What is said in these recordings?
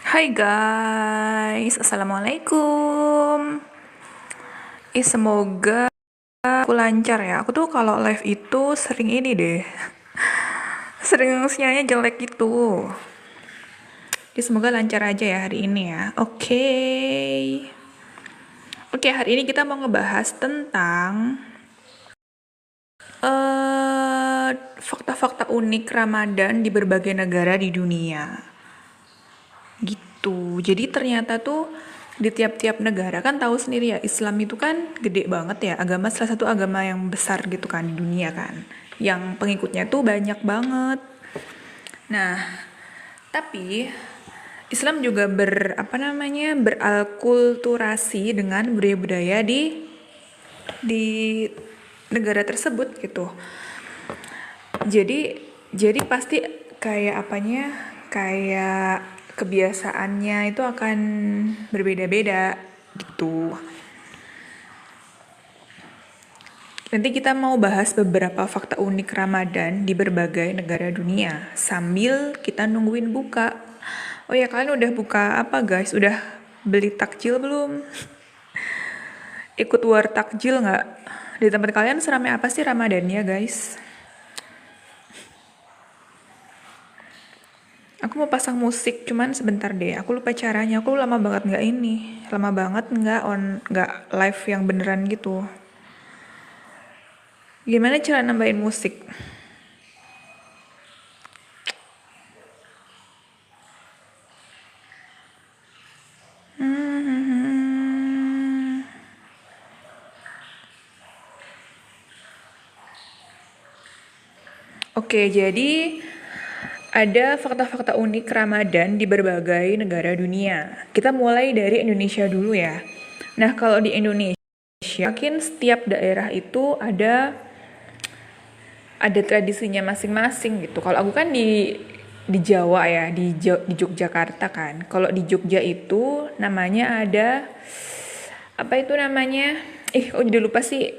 Hai guys, assalamualaikum. Semoga aku lancar ya. Aku tuh kalau live itu sering ini deh, sering sinyalnya jelek gitu. Jadi semoga lancar aja ya hari ini ya. Oke, hari ini kita mau ngebahas tentang fakta-fakta unik Ramadan di berbagai negara di dunia. Gitu. Jadi ternyata tuh di tiap-tiap negara kan tahu sendiri ya, Islam itu kan gede banget ya, agama salah satu agama yang besar gitu kan di dunia kan. Yang pengikutnya tuh banyak banget. Nah, tapi Islam juga beralkulturasi dengan budaya-budaya di negara tersebut gitu. Jadi pasti kayak kayak kebiasaannya itu akan berbeda-beda gitu. Nanti kita mau bahas beberapa fakta unik Ramadan di berbagai negara dunia sambil kita nungguin buka. Oh ya, kalian udah buka apa guys? Udah beli takjil belum? Ikut war takjil nggak? Di tempat kalian seramai apa sih Ramadannya guys? Aku mau pasang musik, cuman sebentar deh. Aku lupa caranya. Aku lama banget nggak live yang beneran gitu. Gimana cara nambahin musik? Oke, jadi ada fakta-fakta unik Ramadan di berbagai negara dunia. Kita mulai dari Indonesia dulu ya. Nah, kalau di Indonesia, mungkin setiap daerah itu ada tradisinya masing-masing gitu. Kalau aku kan di Jawa ya, di Yogyakarta kan. Kalau di Jogja itu namanya ada apa itu namanya? Jadi lupa sih.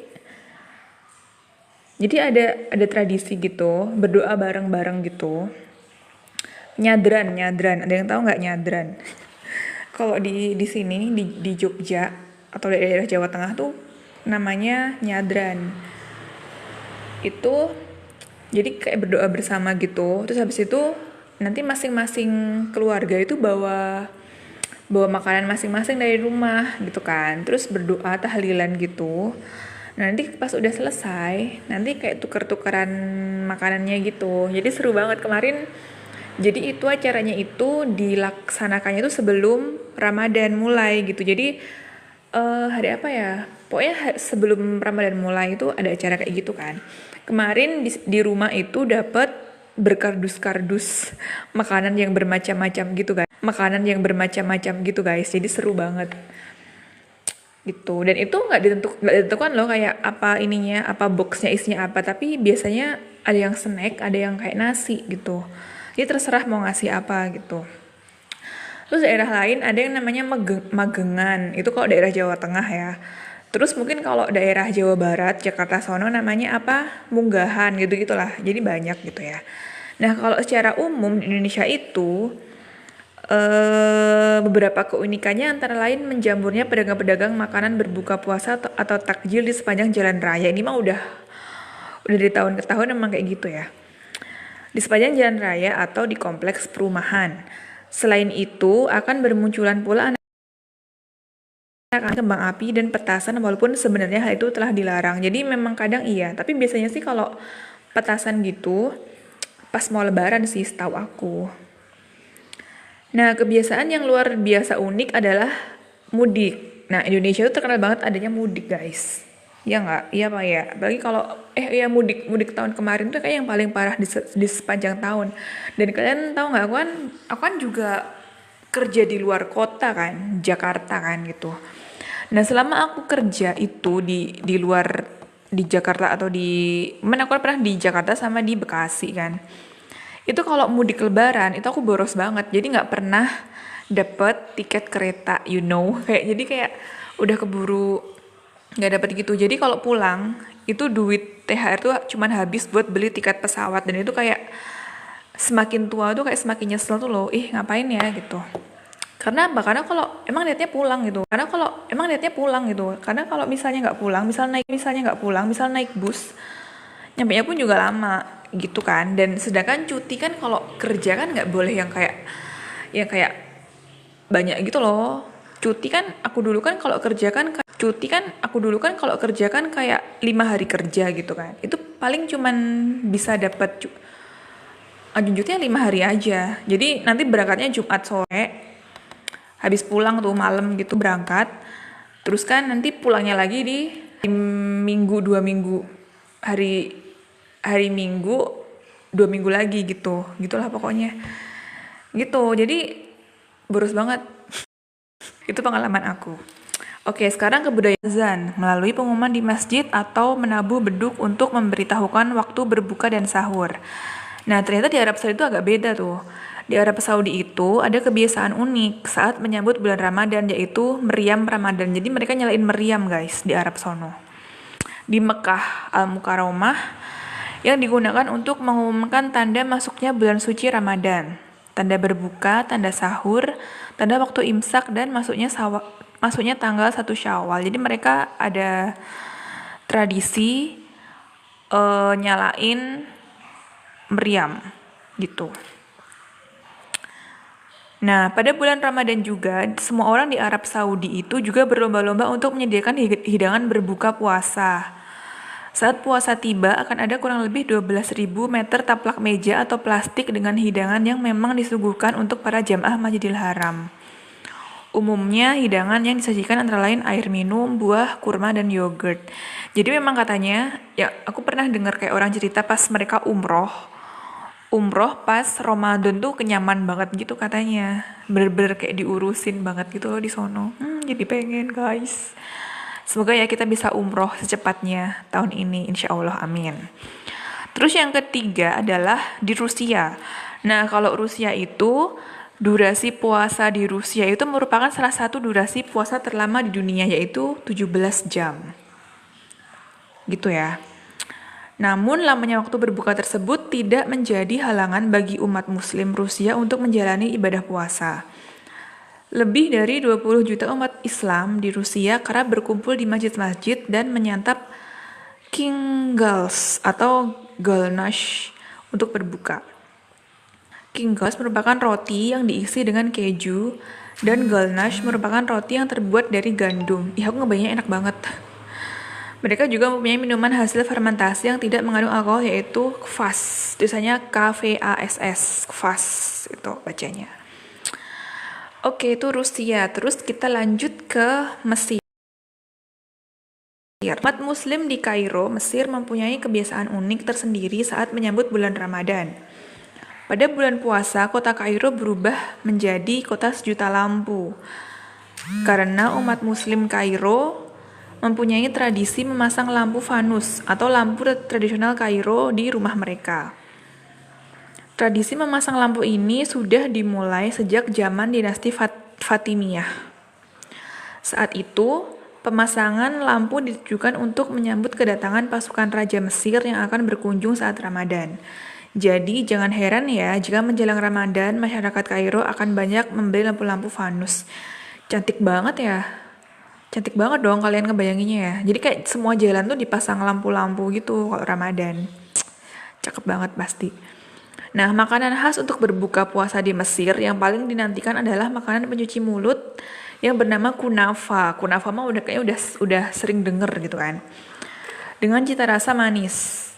Jadi ada tradisi gitu, berdoa bareng-bareng gitu. Nyadran. Ada yang tahu nggak nyadran? Kalau di sini di Jogja atau di daerah Jawa Tengah tuh namanya nyadran. Itu jadi kayak berdoa bersama gitu. Terus habis itu nanti masing-masing keluarga itu bawa bawa makanan masing-masing dari rumah gitu kan. Terus berdoa tahlilan gitu. Nah, nanti pas udah selesai, nanti kayak tuker-tukeran makanannya gitu. Jadi seru banget kemarin. Jadi itu acaranya itu dilaksanakannya itu sebelum Ramadan mulai gitu. Jadi hari apa ya? Pokoknya sebelum Ramadan mulai itu ada acara kayak gitu kan. Kemarin di rumah itu dapat berkardus-kardus makanan yang bermacam-macam gitu kan. Makanan yang bermacam-macam gitu guys. Jadi seru banget gitu. Dan itu nggak ditentukan loh kayak apa ininya, apa boxnya isinya apa, tapi biasanya ada yang snack, ada yang kayak nasi gitu. Jadi terserah mau ngasih apa gitu. Terus daerah lain ada yang namanya magengan, itu kalau daerah Jawa Tengah ya. Terus mungkin kalau daerah Jawa Barat, Jakarta sono namanya apa? Munggahan gitu-gitulah. Jadi banyak gitu ya. Nah, kalau secara umum di Indonesia itu beberapa keunikannya antara lain menjamurnya pedagang-pedagang makanan berbuka puasa atau takjil di sepanjang jalan raya. Ini mah udah dari tahun ke tahun emang kayak gitu ya. Di sepanjang jalan raya atau di kompleks perumahan. Selain itu akan bermunculan pula kembang api dan petasan walaupun sebenarnya hal itu telah dilarang. Jadi memang kadang iya, tapi biasanya sih kalau petasan gitu pas mau lebaran sih setahu aku. Nah, kebiasaan yang luar biasa unik adalah mudik. Nah, Indonesia itu terkenal banget adanya mudik, guys. Ya nggak? Iya Pak ya. Apalagi kalau ya mudik tahun kemarin tuh kayak yang paling parah di sepanjang tahun. Dan kalian tahu nggak? Aku kan juga kerja di luar kota kan, Jakarta kan gitu. Nah, selama aku kerja itu di luar di Jakarta atau mana aku pernah di Jakarta sama di Bekasi kan. Itu kalau mudik lebaran itu aku boros banget. Jadi nggak pernah dapet tiket kereta, kayak jadi kayak udah keburu nggak dapet gitu. Jadi kalau pulang itu duit THR tuh cuman habis buat beli tiket pesawat, dan itu kayak semakin tua tuh kayak semakin nyesel tuh loh. Ngapain ya gitu. Karena apa? Karena kalau emang niatnya pulang gitu. Karena kalau misalnya nggak pulang, misal naik bus, nyampenya pun juga lama gitu kan. Dan sedangkan cuti kan kalau kerja kan nggak boleh yang kayak banyak gitu loh. Cuti kan kayak 5 hari kerja gitu kan. Itu paling cuman bisa dapat jutnya 5 hari aja. Jadi nanti berangkatnya Jumat sore, habis pulang tuh malam gitu berangkat. Terus kan nanti pulangnya lagi di minggu 2 minggu, hari hari Minggu 2 minggu lagi gitu, gitulah pokoknya. Gitu. Jadi boros banget. Itu pengalaman aku. Oke, sekarang ke budaya azan melalui pengumuman di masjid atau menabuh beduk untuk memberitahukan waktu berbuka dan sahur. Nah, ternyata di Arab Saudi itu agak beda tuh. Di Arab Saudi itu ada kebiasaan unik saat menyambut bulan Ramadan, yaitu meriam Ramadan. Jadi mereka nyalain meriam guys di Arab sono. Di Mekah Al-Mukarramah yang digunakan untuk mengumumkan tanda masuknya bulan suci Ramadan. Tanda berbuka, tanda sahur, tanda waktu imsak, dan masuknya tanggal 1 Syawal. Jadi mereka ada tradisi nyalain meriam gitu. Nah, pada bulan Ramadan juga, semua orang di Arab Saudi itu juga berlomba-lomba untuk menyediakan hidangan berbuka puasa. Saat puasa tiba, akan ada kurang lebih 12.000 meter taplak meja atau plastik dengan hidangan yang memang disuguhkan untuk para jamaah Masjidil Haram. Umumnya, hidangan yang disajikan antara lain air minum, buah, kurma, dan yogurt. Jadi memang katanya, ya aku pernah dengar kayak orang cerita pas mereka umroh pas Ramadan tuh kenyaman banget gitu katanya. Bener-bener kayak diurusin banget gitu loh di sono. Jadi pengen guys. Semoga ya kita bisa umroh secepatnya tahun ini, insya Allah, amin. Terus yang ketiga adalah di Rusia. Nah, kalau Rusia itu, durasi puasa di Rusia itu merupakan salah satu durasi puasa terlama di dunia, yaitu 17 jam. Gitu ya. Namun, lamanya waktu berbuka tersebut tidak menjadi halangan bagi umat muslim Rusia untuk menjalani ibadah puasa. Lebih dari 20 juta umat Islam di Rusia kerap berkumpul di masjid-masjid dan menyantap kingals atau galnash untuk berbuka. Kingals merupakan roti yang diisi dengan keju, dan galnash merupakan roti yang terbuat dari gandum. Ih, aku ngebayangnya enak banget. Mereka juga mempunyai minuman hasil fermentasi yang tidak mengandung alkohol, yaitu kvass. Tulisannya KVASS, kvass itu bacanya. Oke, itu Rusia. Terus kita lanjut ke Mesir. Umat Muslim di Kairo, Mesir mempunyai kebiasaan unik tersendiri saat menyambut bulan Ramadan. Pada bulan puasa, kota Kairo berubah menjadi kota sejuta lampu. Karena umat Muslim Kairo mempunyai tradisi memasang lampu fanus atau lampu tradisional Kairo di rumah mereka. Tradisi memasang lampu ini sudah dimulai sejak zaman dinasti Fatimiyah. Saat itu, pemasangan lampu ditujukan untuk menyambut kedatangan pasukan Raja Mesir yang akan berkunjung saat Ramadan. Jadi, jangan heran ya jika menjelang Ramadan, masyarakat Kairo akan banyak membeli lampu-lampu fanus. Cantik banget ya. Cantik banget dong kalian ngebayanginnya ya. Jadi kayak semua jalan tuh dipasang lampu-lampu gitu kalau Ramadan. Cakep banget pasti. Nah, makanan khas untuk berbuka puasa di Mesir yang paling dinantikan adalah makanan pencuci mulut yang bernama kunafa. Kunafa mah udah sering denger gitu kan. Dengan cita rasa manis.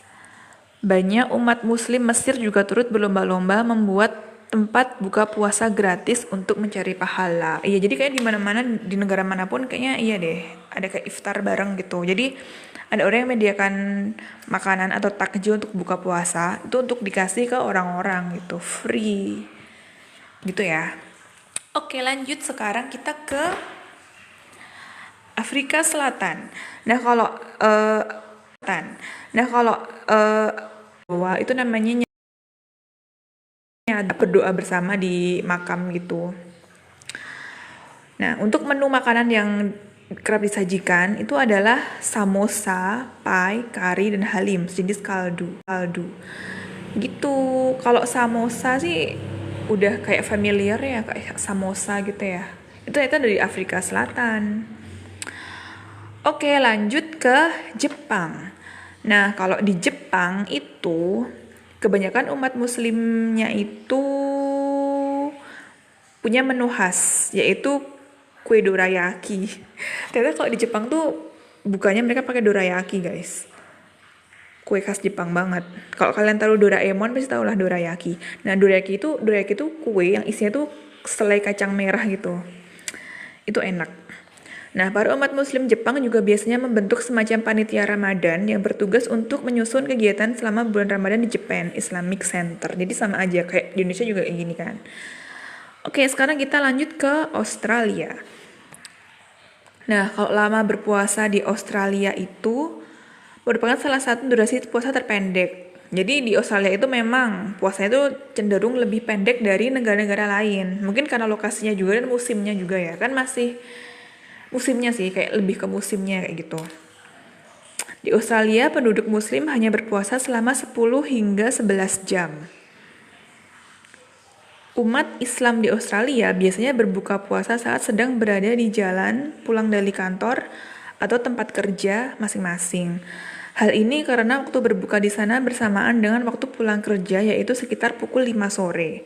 Banyak umat muslim Mesir juga turut berlomba-lomba membuat tempat buka puasa gratis untuk mencari pahala. Iya, jadi kayak di mana-mana di negara manapun kayaknya iya deh, ada kayak iftar bareng gitu. Jadi ada orang yang menyediakan makanan atau takjil untuk buka puasa, itu untuk dikasih ke orang-orang gitu, free. Gitu ya. Oke, lanjut sekarang kita ke Afrika Selatan. Nah, kalau itu namanya berdoa bersama di makam gitu. Nah, untuk menu makanan yang kerap disajikan itu adalah samosa, pai, kari, dan halim sejenis kaldu. Gitu. Kalau samosa sih udah kayak familiar ya, kayak samosa gitu ya. Itu ternyata dari Afrika Selatan. Oke, lanjut ke Jepang. Nah, kalau di Jepang itu kebanyakan umat muslimnya itu punya menu khas, yaitu kue dorayaki. Ternyata kalau di Jepang tuh bukannya mereka pakai dorayaki, guys. Kue khas Jepang banget. Kalau kalian tahu Doraemon pasti tahu lah dorayaki. Nah, dorayaki itu kue yang isinya tuh selai kacang merah gitu. Itu enak. Nah, para umat muslim Jepang juga biasanya membentuk semacam panitia Ramadan yang bertugas untuk menyusun kegiatan selama bulan Ramadan di Japan Islamic Center. Jadi sama aja kayak di Indonesia juga kayak gini kan. Oke, sekarang kita lanjut ke Australia. Nah, kalau lama berpuasa di Australia itu merupakan salah satu durasi puasa terpendek. Jadi di Australia itu memang puasanya itu cenderung lebih pendek dari negara-negara lain. Mungkin karena lokasinya juga dan musimnya juga ya. Kan masih musimnya sih, kayak lebih ke musimnya kayak gitu. Di Australia, penduduk muslim hanya berpuasa selama 10 hingga 11 jam. Umat Islam di Australia biasanya berbuka puasa saat sedang berada di jalan, pulang dari kantor, atau tempat kerja masing-masing. Hal ini karena waktu berbuka di sana bersamaan dengan waktu pulang kerja, yaitu sekitar pukul 5 sore.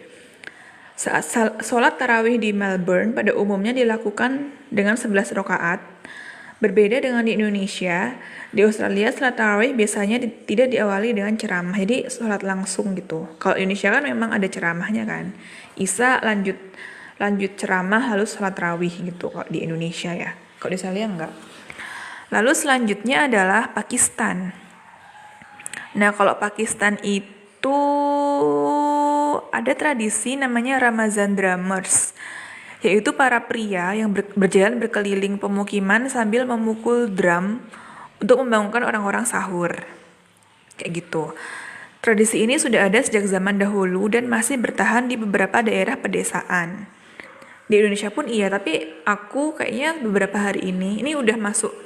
Saat sholat tarawih di Melbourne pada umumnya dilakukan dengan 11 rakaat. Berbeda dengan di Indonesia, di Australia sholat tarawih biasanya tidak diawali dengan ceramah, jadi sholat langsung gitu. Kalau Indonesia kan memang ada ceramahnya kan. Isa lanjut ceramah lalu sholat tarawih gitu kalau di Indonesia ya. Kalau di Australia enggak. Lalu selanjutnya adalah Pakistan. Nah, kalau Pakistan itu ada tradisi namanya Ramazan Drummers, yaitu para pria yang berjalan berkeliling pemukiman sambil memukul drum untuk membangunkan orang-orang sahur. Kayak gitu. Tradisi ini sudah ada sejak zaman dahulu dan masih bertahan di beberapa daerah pedesaan. Di Indonesia pun iya, tapi aku kayaknya beberapa hari ini udah masuk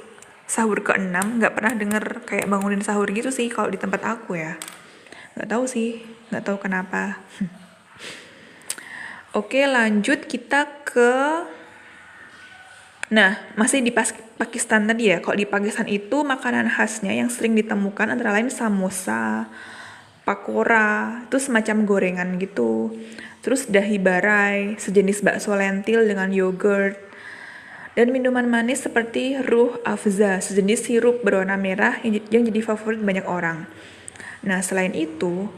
sahur ke-6, nggak pernah denger kayak bangunin sahur gitu sih kalau di tempat aku ya. Nggak tahu sih, nggak tahu kenapa. Oke, lanjut kita ke... Nah, masih di Pakistan tadi ya. Kalau di Pakistan itu makanan khasnya yang sering ditemukan antara lain samosa, pakora, itu semacam gorengan gitu. Terus dahi barai, sejenis bakso lentil dengan yogurt. Dan minuman manis seperti ruh afza, sejenis sirup berwarna merah yang jadi favorit banyak orang. Nah, selain itu,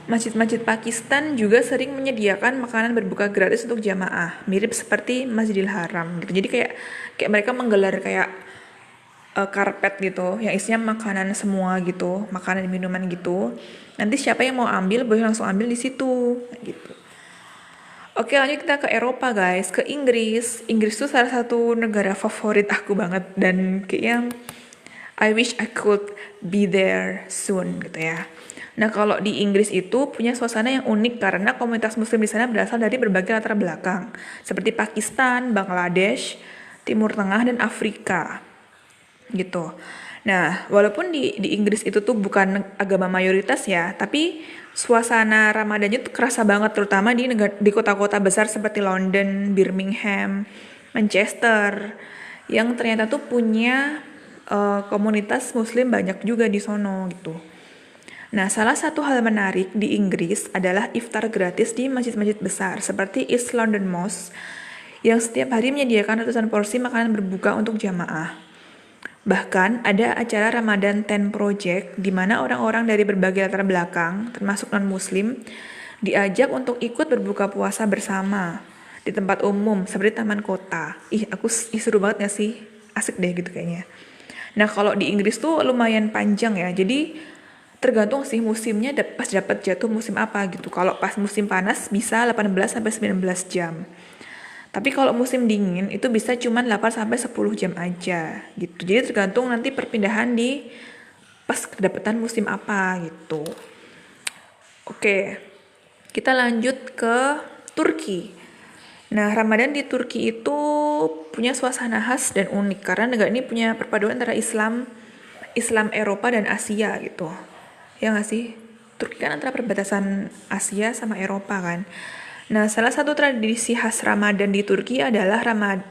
masjid-masjid Pakistan juga sering menyediakan makanan berbuka gratis untuk jamaah, mirip seperti Masjidil Haram gitu. Jadi kayak mereka menggelar kayak karpet gitu, yang isinya makanan semua gitu, makanan dan minuman gitu. Nanti siapa yang mau ambil boleh langsung ambil di situ, gitu. Oke, lanjut kita ke Eropa guys, ke Inggris. Inggris tuh salah satu negara favorit aku banget dan kayaknya I wish I could be there soon gitu ya. Nah, kalau di Inggris itu punya suasana yang unik karena komunitas muslim di sana berasal dari berbagai latar belakang, seperti Pakistan, Bangladesh, Timur Tengah, dan Afrika. Gitu. Nah, walaupun di Inggris itu tuh bukan agama mayoritas ya, tapi suasana Ramadannya tuh kerasa banget, terutama di kota-kota besar seperti London, Birmingham, Manchester, yang ternyata tuh punya komunitas muslim banyak juga di sono gitu. Nah, salah satu hal menarik di Inggris adalah iftar gratis di masjid-masjid besar seperti East London Mosque yang setiap hari menyediakan ratusan porsi makanan berbuka untuk jamaah. Bahkan ada acara Ramadan 10 Project di mana orang-orang dari berbagai latar belakang, termasuk non-muslim, diajak untuk ikut berbuka puasa bersama di tempat umum seperti taman kota. Seru banget gak sih? Asik deh gitu kayaknya. Nah, kalau di Inggris tuh lumayan panjang ya. Jadi tergantung sih musimnya pas dapat jatuh musim apa gitu. Kalau pas musim panas bisa 18 sampai 19 jam. Tapi kalau musim dingin itu bisa cuma 8 sampai 10 jam aja gitu. Jadi tergantung nanti perpindahan di pas kedapatan musim apa gitu. Oke. Kita lanjut ke Turki. Nah, Ramadan di Turki itu punya suasana khas dan unik karena negara ini punya perpaduan antara Islam Eropa dan Asia gitu. Ya nggak sih? Turki kan antara perbatasan Asia sama Eropa kan. Nah, salah satu tradisi khas Ramadan di Turki adalah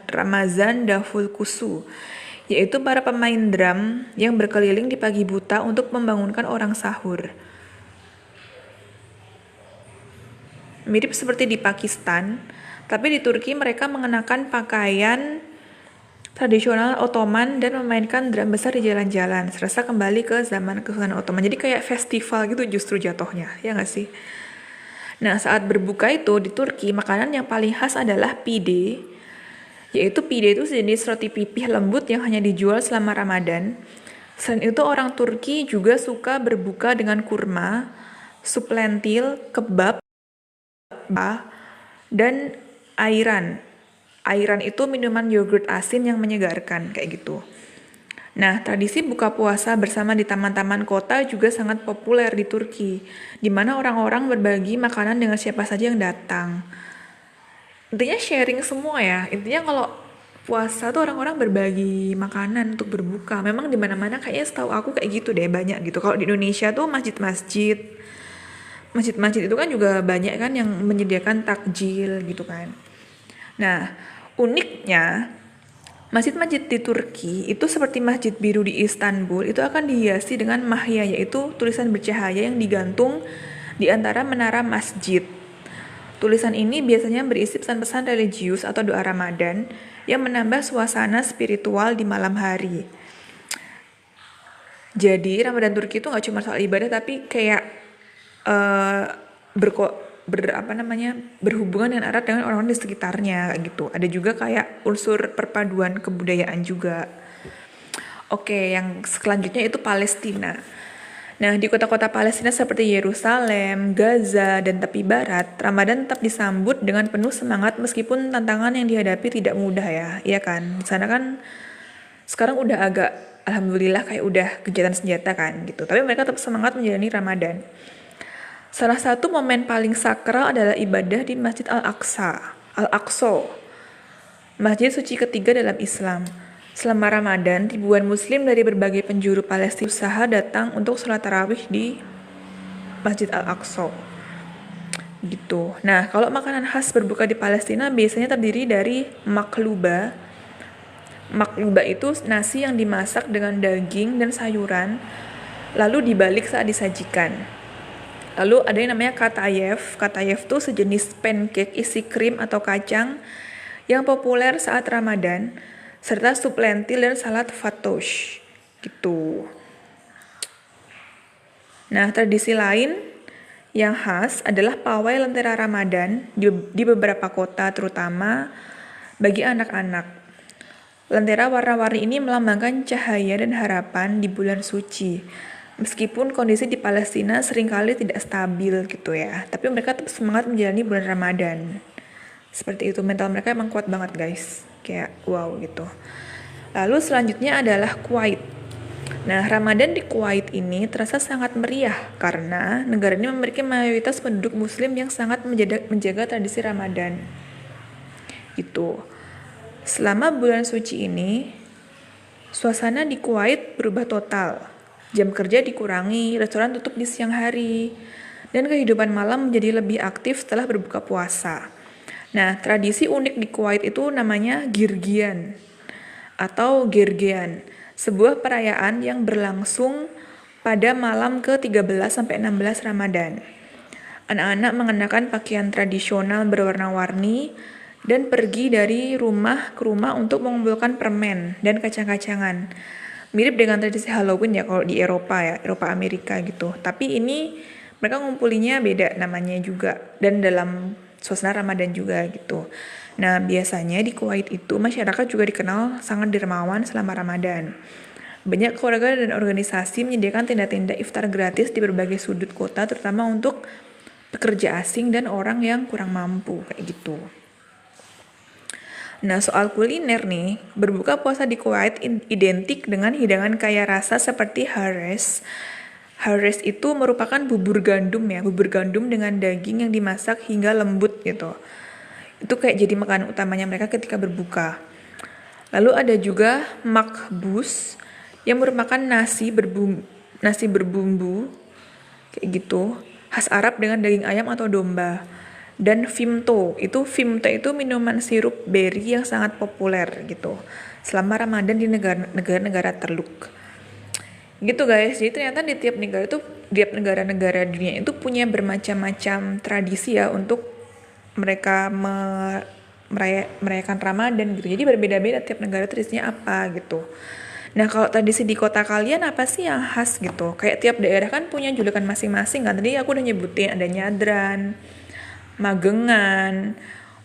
Ramazan Davul Kusu, yaitu para pemain drum yang berkeliling di pagi buta untuk membangunkan orang sahur. Mirip seperti di Pakistan, tapi di Turki mereka mengenakan pakaian tradisional Ottoman dan memainkan drum besar di jalan-jalan, serasa kembali ke zaman Kesultanan Ottoman. Jadi kayak festival gitu justru jatuhnya, ya nggak sih? Nah, saat berbuka itu di Turki, makanan yang paling khas adalah pide, yaitu pide itu sejenis roti pipih lembut yang hanya dijual selama Ramadan. Selain itu, orang Turki juga suka berbuka dengan kurma, sup lentil, kebab, dan airan. Airan itu minuman yogurt asin yang menyegarkan, kayak gitu. Nah, tradisi buka puasa bersama di taman-taman kota juga sangat populer di Turki, di mana orang-orang berbagi makanan dengan siapa saja yang datang. Intinya sharing semua ya. Intinya kalau puasa tuh orang-orang berbagi makanan untuk berbuka. Memang di mana-mana kayaknya setahu aku kayak gitu deh, banyak gitu. Kalau di Indonesia tuh masjid-masjid itu kan juga banyak kan yang menyediakan takjil gitu kan. Nah, uniknya masjid-masjid di Turki itu seperti Masjid Biru di Istanbul itu akan dihiasi dengan mahya, yaitu tulisan bercahaya yang digantung di antara menara masjid. Tulisan ini biasanya berisi pesan-pesan religius atau doa Ramadan yang menambah suasana spiritual di malam hari. Jadi Ramadan Turki itu nggak cuma soal ibadah tapi kayak berhubungan dengan erat dengan orang-orang di sekitarnya gitu. Ada juga kayak unsur perpaduan kebudayaan juga. Oke, yang selanjutnya itu Palestina. Nah, di kota-kota Palestina seperti Yerusalem, Gaza, dan tepi barat, Ramadan tetap disambut dengan penuh semangat meskipun tantangan yang dihadapi tidak mudah ya, iya kan? Di sana kan sekarang udah agak, alhamdulillah kayak udah gencatan senjata kan gitu. Tapi mereka tetap semangat menjalani Ramadan. Salah satu momen paling sakral adalah ibadah di Masjid Al-Aqsa, masjid suci ketiga dalam Islam. Selama Ramadan, ribuan muslim dari berbagai penjuru Palestina usaha datang untuk sholat tarawih di Masjid Al-Aqsa. Gitu. Nah, kalau makanan khas berbuka di Palestina biasanya terdiri dari makluba. Makluba itu nasi yang dimasak dengan daging dan sayuran, lalu dibalik saat disajikan. Lalu ada yang namanya katayef. Katayef itu sejenis pancake isi krim atau kacang yang populer saat Ramadan, serta sup lentil dan salad fattoush. Gitu. Nah, tradisi lain yang khas adalah pawai lentera Ramadan di beberapa kota, terutama bagi anak-anak. Lentera warna-warni ini melambangkan cahaya dan harapan di bulan suci. Meskipun kondisi di Palestina seringkali tidak stabil gitu ya, tapi mereka tetap semangat menjalani bulan Ramadan. Seperti itu, mental mereka emang kuat banget guys, kayak wow gitu. Lalu selanjutnya adalah Kuwait. Nah, Ramadan di Kuwait ini terasa sangat meriah karena negara ini memiliki mayoritas penduduk muslim yang sangat menjaga tradisi Ramadan. Gitu. Selama bulan suci ini, suasana di Kuwait berubah total. Jam kerja dikurangi, restoran tutup di siang hari, dan kehidupan malam menjadi lebih aktif setelah berbuka puasa. Nah, tradisi unik di Kuwait itu namanya Girgian atau Gergean, sebuah perayaan yang berlangsung pada malam ke-13 sampai 16 Ramadan. Anak-anak mengenakan pakaian tradisional berwarna-warni dan pergi dari rumah ke rumah untuk mengumpulkan permen dan kacang-kacangan. Mirip dengan tradisi Halloween ya kalau di Eropa ya, Eropa Amerika gitu. Tapi ini mereka ngumpulinya beda namanya juga dan dalam suasana Ramadan juga gitu. Nah, biasanya di Kuwait itu masyarakat juga dikenal sangat dermawan selama Ramadan. Banyak keluarga dan organisasi menyediakan tenda-tenda iftar gratis di berbagai sudut kota, terutama untuk pekerja asing dan orang yang kurang mampu kayak gitu. Nah, soal kuliner nih, berbuka puasa di Kuwait identik dengan hidangan kaya rasa seperti hares. Hares itu merupakan bubur gandum ya, bubur gandum dengan daging yang dimasak hingga lembut gitu. Itu kayak jadi makanan utamanya mereka ketika berbuka. Lalu ada juga makbus yang merupakan nasi berbumbu kayak gitu, khas Arab dengan daging ayam atau domba. dan Vimto. Vimto itu minuman sirup berry yang sangat populer gitu selama Ramadan di negara-negara Teluk. Gitu guys. Jadi ternyata di tiap negara-negara dunia itu punya bermacam-macam tradisi ya untuk mereka merayakan Ramadan gitu. Jadi berbeda-beda tiap negara tradisinya apa gitu. Nah, kalau tradisi di kota kalian apa sih yang khas gitu? Kayak tiap daerah kan punya julukan masing-masing kan. Tadi aku udah nyebutin ada nyadran, magengan,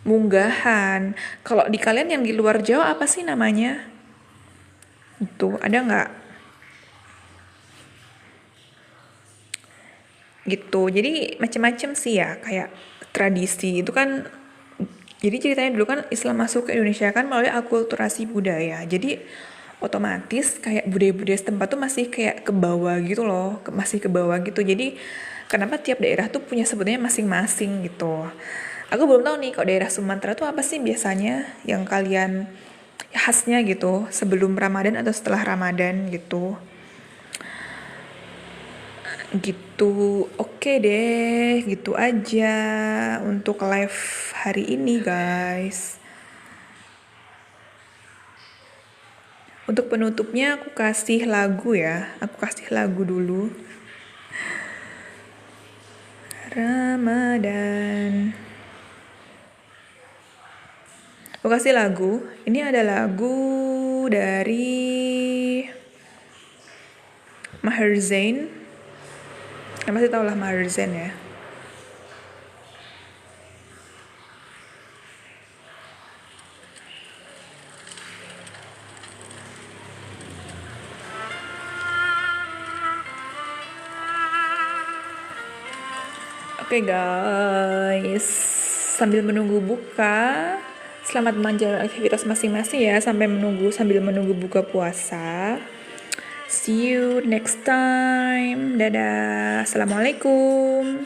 munggahan. Kalau di kalian yang di luar Jawa apa sih namanya? Itu ada nggak? Gitu. Jadi macam-macam sih ya, kayak tradisi itu kan. Jadi ceritanya dulu kan Islam masuk ke Indonesia kan melalui akulturasi budaya. Jadi otomatis kayak budaya-budaya setempat tuh masih kayak ke bawah gitu loh, masih ke bawah gitu. Jadi kenapa tiap daerah tuh punya sebetulnya masing-masing gitu. Aku belum tahu nih kalau daerah Sumatera tuh apa sih biasanya yang kalian khasnya gitu sebelum Ramadan atau setelah Ramadan gitu. Gitu, oke deh, gitu aja untuk live hari ini guys. Untuk penutupnya aku kasih lagu ya, aku kasih lagu dulu. Ramadan. Aku kasih lagu, ini ada lagu dari Maher Zain. Kalian pasti tau lah Maher Zain ya. Oke guys, sambil menunggu buka, selamat menjalankan aktivitas masing-masing ya sambil menunggu buka puasa. See you next time. Dadah. Assalamualaikum.